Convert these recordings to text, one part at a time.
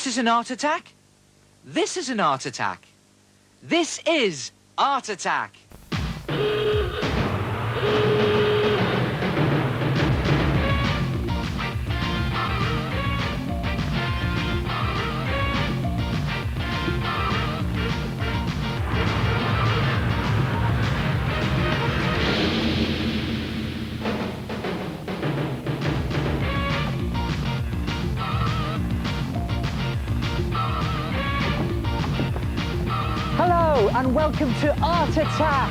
This is an art attack. This is an art attack. This is Art Attack. Hello and welcome to Art Attack.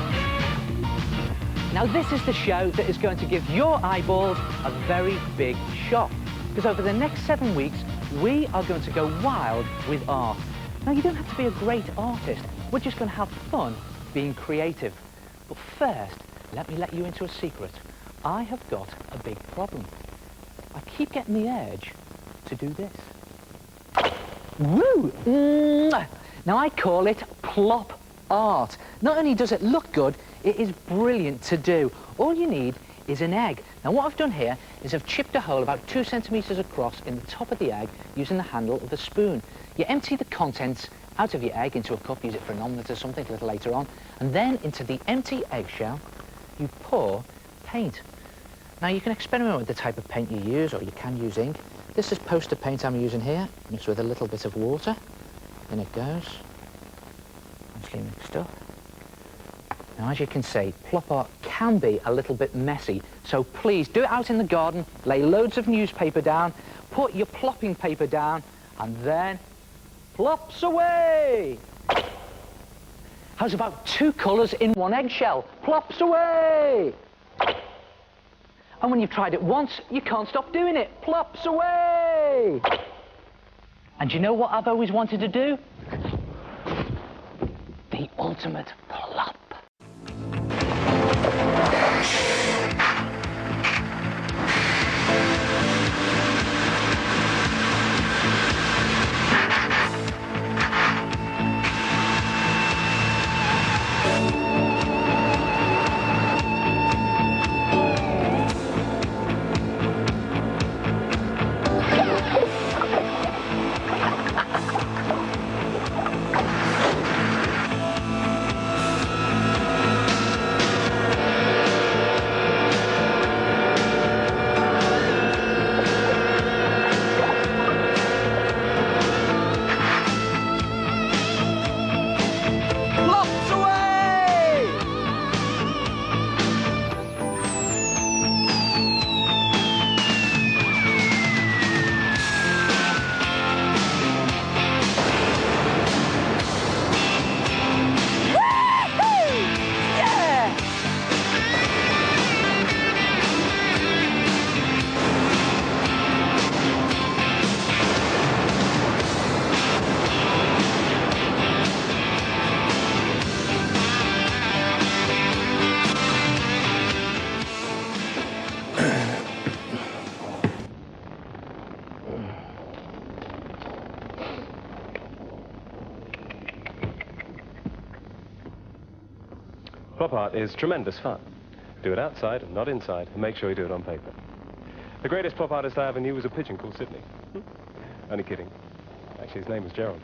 Now this is the show that is going to give your eyeballs a very big shock, because over the next 7 weeks we are going to go wild with art. Now you don't have to be a great artist, we're just going to have fun being creative. But first, let me let you into a secret. I have got a big problem. I keep getting the urge to do this. Woo! Mwah! Now I call it plop art. Not only does it look good, it is brilliant to do. All you need is an egg. Now what I've done here is I've chipped a hole about 2 centimetres across in the top of the egg using the handle of a spoon. You empty the contents out of your egg into a cup, use it for an omelette or something a little later on, and then into the empty eggshell you pour paint. Now you can experiment with the type of paint you use, or you can use ink. This is poster paint I'm using here, mixed with a little bit of water. In it goes, nicely mixed up. Now as you can see, plop art can be a little bit messy, so please do it out in the garden, lay loads of newspaper down, put your plopping paper down, and then plops away! How's about 2 colours in 1 eggshell? Plops away! And when you've tried it once, you can't stop doing it. Plops away! And you know what I've always wanted to do? The ultimate plop. Plop art is tremendous fun. Do it outside and not inside, and make sure you do it on paper. The greatest plop artist I ever knew was a pigeon called Sydney. Only kidding. Actually, his name was Gerald.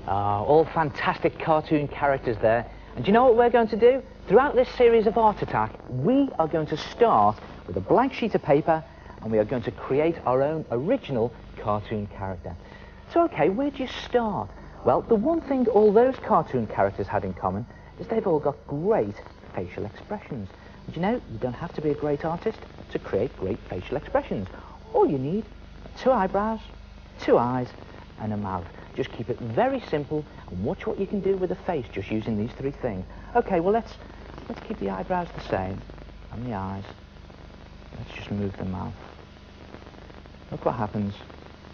All fantastic cartoon characters there. And do you know what we're going to do? Throughout this series of Art Attack, we are going to start with a blank sheet of paper, and we are going to create our own original cartoon character. So, okay, where do you start? Well, the one thing all those cartoon characters had in common is they've all got great facial expressions. And you know, you don't have to be a great artist to create great facial expressions. All you need are 2 eyebrows, 2 eyes, and a mouth. Just keep it very simple and watch what you can do with a face just using these 3 things. Okay, well, let's keep the eyebrows the same, and the eyes. Let's just move the mouth. Look what happens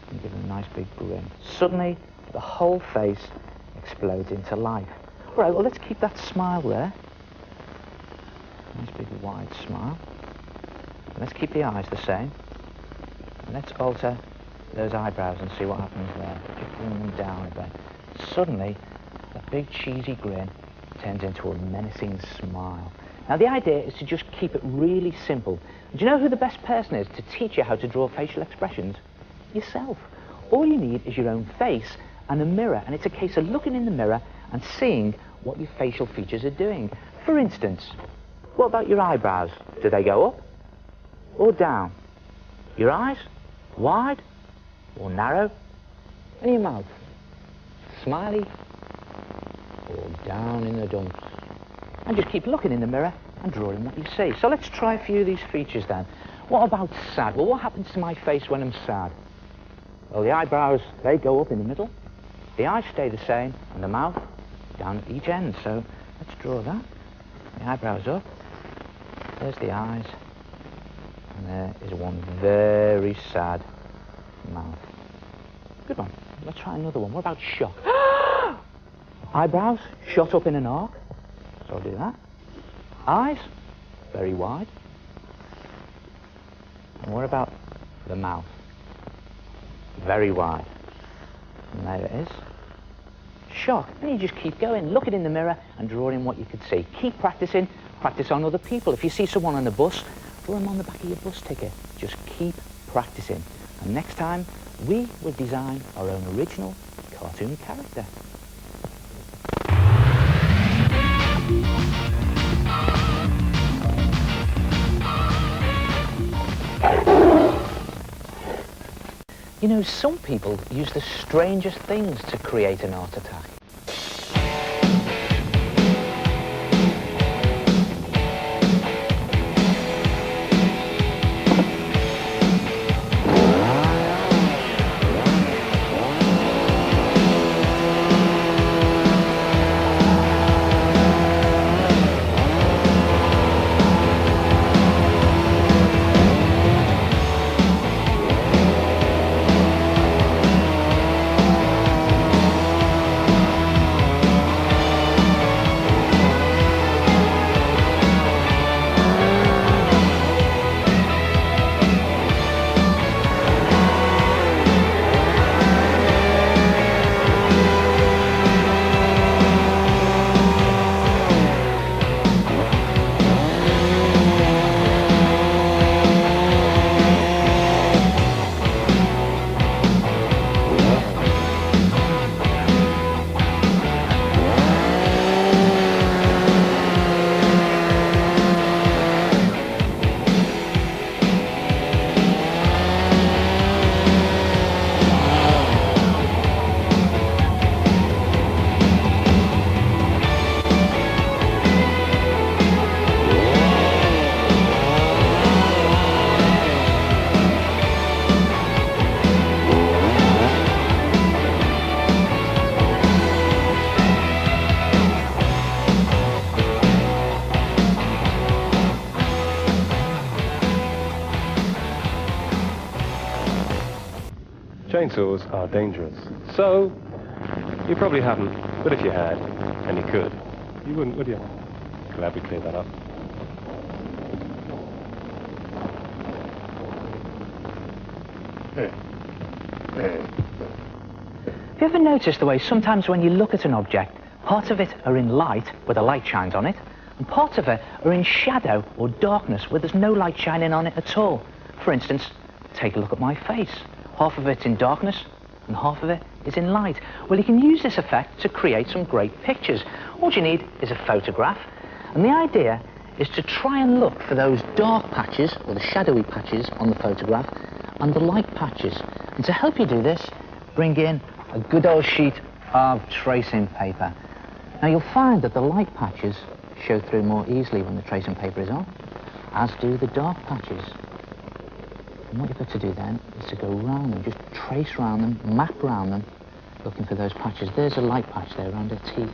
when you give them a nice big grin. Suddenly, the whole face explodes into life. All right, well, let's keep that smile there. Nice big wide smile. And let's keep the eyes the same. And let's alter those eyebrows and see what happens there. Just bring them down a bit. Suddenly, a big cheesy grin turns into a menacing smile. Now the idea is to just keep it really simple. Do you know who the best person is to teach you how to draw facial expressions? Yourself. All you need is your own face and a mirror, and it's a case of looking in the mirror and seeing what your facial features are doing. For instance, what about your eyebrows? Do they go up or down? Your eyes, wide or narrow? And your mouth, smiley or down in the dumps? And just keep looking in the mirror and drawing what you see. So let's try a few of these features then. What about sad? Well, what happens to my face when I'm sad? Well, the eyebrows, they go up in the middle. The eyes stay the same, and the mouth down at each end. So let's draw that. The eyebrows up. There's the eyes. And there is one very sad mouth. Good one. Let's try another one. What about shock? Eyebrows shot up in an arc. So I'll do that. Eyes, very wide. And what about the mouth? Very wide. And there it is. Shock. Then you just keep going, look it in the mirror and draw in what you could see. Keep practicing, practice on other people. If you see someone on the bus, draw them on the back of your bus ticket. Just keep practicing. And next time, we will design our own original cartoon character. You know, some people use the strangest things to create an art attack. Chainsaws are dangerous. So, you probably haven't, but if you had, and you could, you wouldn't, would you? Glad we cleared that up. Have you ever noticed the way sometimes when you look at an object, parts of it are in light, where the light shines on it, and parts of it are in shadow or darkness, where there's no light shining on it at all? For instance, take a look at my face. Half of it's in darkness, and half of it is in light. Well, you can use this effect to create some great pictures. All you need is a photograph, and the idea is to try and look for those dark patches, or the shadowy patches on the photograph, and the light patches. And to help you do this, bring in a good old sheet of tracing paper. Now you'll find that the light patches show through more easily when the tracing paper is on, as do the dark patches. And what you've got to do then is to go round them, just trace round them, map round them, looking for those patches. There's a light patch there around her teeth.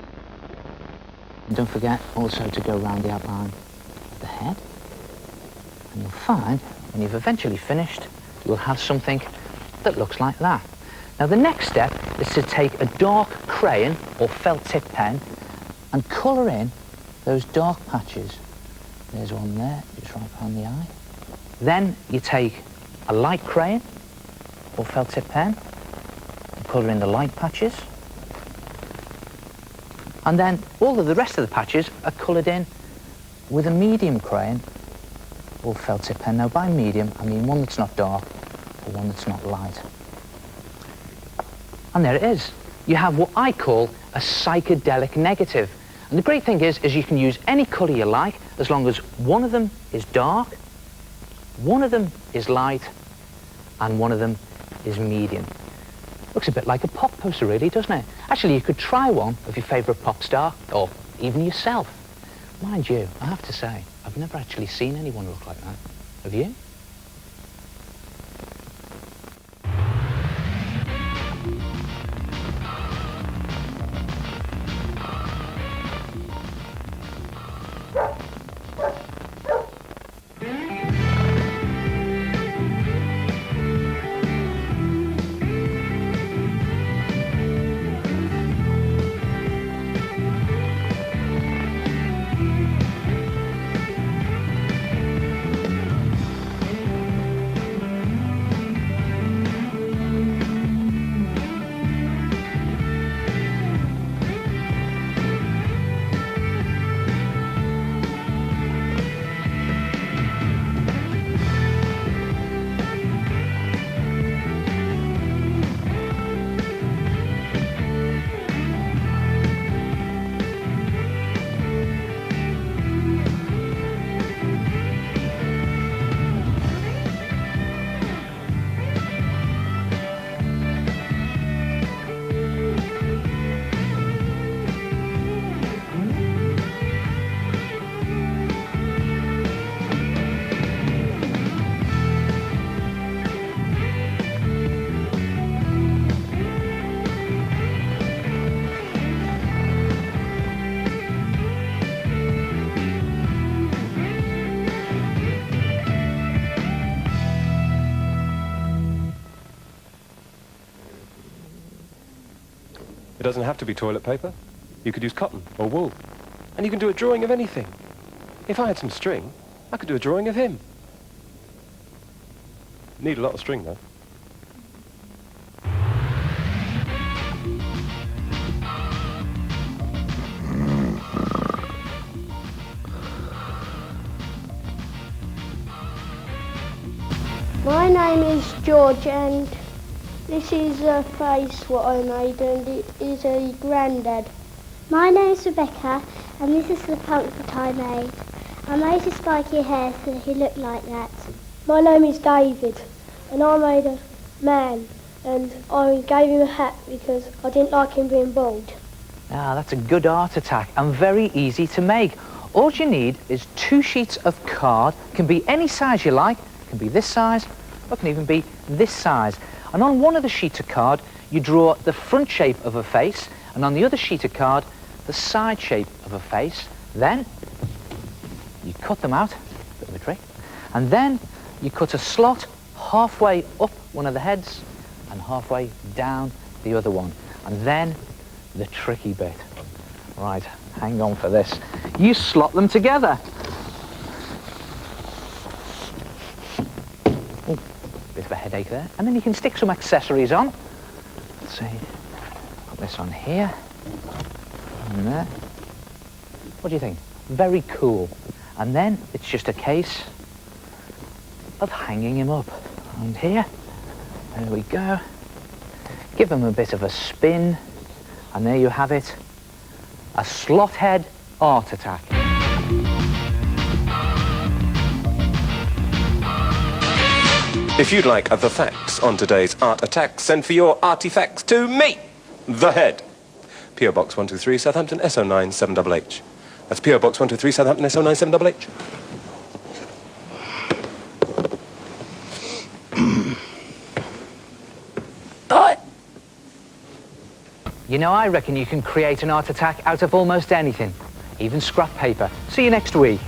And don't forget also to go round the outline of the head. And you'll find, when you've eventually finished, you'll have something that looks like that. Now the next step is to take a dark crayon or felt tip pen and colour in those dark patches. There's one there, just right behind the eye. Then you take a light crayon or felt tip pen and colour in the light patches. And then all of the rest of the patches are coloured in with a medium crayon or felt tip pen. Now by medium, I mean one that's not dark or one that's not light. And there it is. You have what I call a psychedelic negative. And the great thing is you can use any colour you like as long as one of them is dark, one of them is light, and one of them is medium. Looks a bit like a pop poster, really, doesn't it? Actually, you could try one of your favourite pop star, or even yourself. Mind you, I have to say, I've never actually seen anyone look like that. Have you? It doesn't have to be toilet paper. You could use cotton or wool. And you can do a drawing of anything. If I had some string, I could do a drawing of him. Need a lot of string, though. My name is George, and this is a face what I made, and it is a granddad. My name's Rebecca, and this is the punk that I made. I made his spiky hair so that he looked like that. My name is David, and I made a man, and I gave him a hat because I didn't like him being bald. Ah, that's a good art attack and very easy to make. All you need is 2 sheets of card. Can be any size you like. Can be this size, or can even be this size. And on one of the sheets of card, you draw the front shape of a face, and on the other sheet of card, the side shape of a face. Then you cut them out, bit of a trick, and then you cut a slot halfway up one of the heads and halfway down the other one. And then the tricky bit. Right, hang on for this. You slot them together. Ooh, bit of a headache there. And then you can stick some accessories on. Let's see, put this on here and there. What do you think? Very cool. And then it's just a case of hanging him up. And here, there we go. Give him a bit of a spin, and there you have it. A slot head art attack. If you'd like other facts on today's art attack, send for your artifacts to me, the Head. P.O. Box 123, Southampton, SO9 7HH. That's P.O. Box 123, Southampton, SO9 7HH. You know, I reckon you can create an art attack out of almost anything, even scrap paper. See you next week.